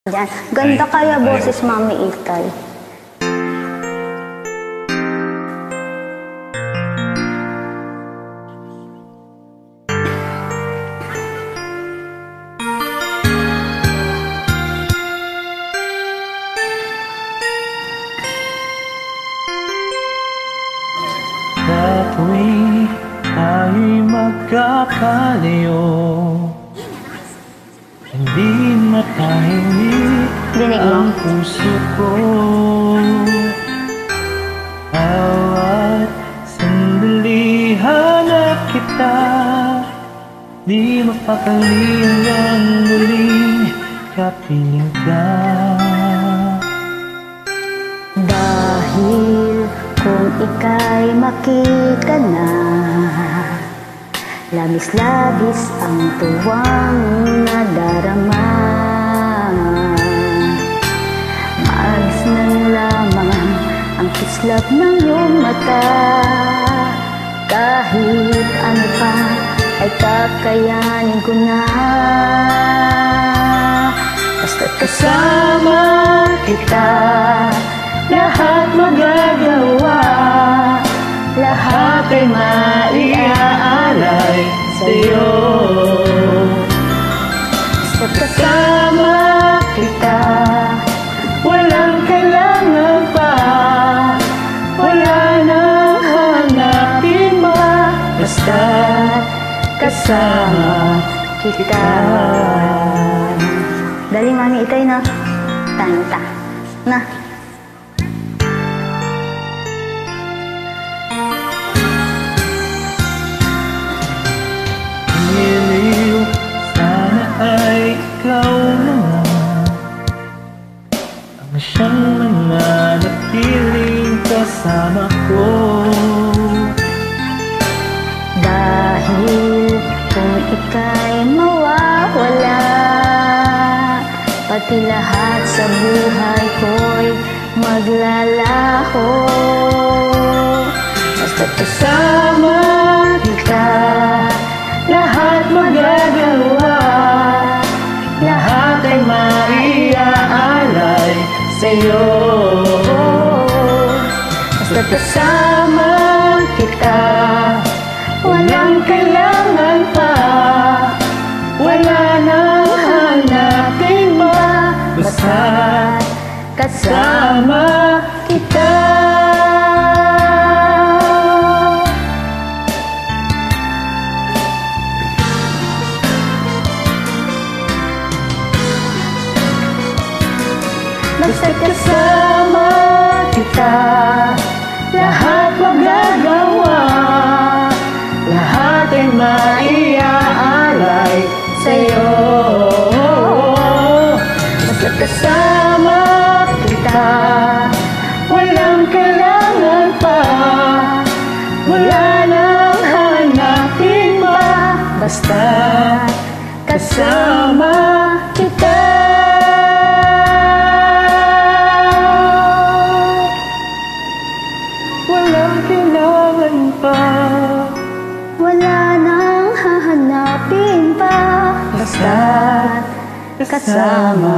Diyan. Ganda kaya boses Mami Itay. Sa tuwing tayo'y magkakalayo, hindi matahimik ang puso ko. Bawat sandali hanap kita, di mapakaling ang muling kapiling ka. Dahil kung ika'y makita na, labis-labis ang tuwang nadarama. Maalis na lamang ang kislap ng iyong mata. Kahit ano pa ay kakayanin ko na. Basta't kasama kita, lahat magagawa. Lahat ay maiaalay sa'yo. Basta't kasama kita, walang kailangan pa. Wala nang hanapin ba, basta't kasama kita. Dali Mami Itay na. Tanta. Na. Sana ay ikaw naman ang siyang mananatiling kasama ko. Dahil kung ika'y mawawala, pati lahat sa buhay ko'y maglalaho. Basta't kasama kita, lahat magagawa. Lahat ay maiaalay sa'yo. Basta't kasama kita, walang kailangan pa. Wala nang hanapin ba, basta't kasama kita. Basta't kasama kita, lahat magagawa. Lahat ay maiaalay sa'yo. Basta't kasama kita, walang kailangan pa. Wala nang hanapin ba, basta't kasama kita. Walang kailangan pa, wala nang hahanapin pa, basta't kasama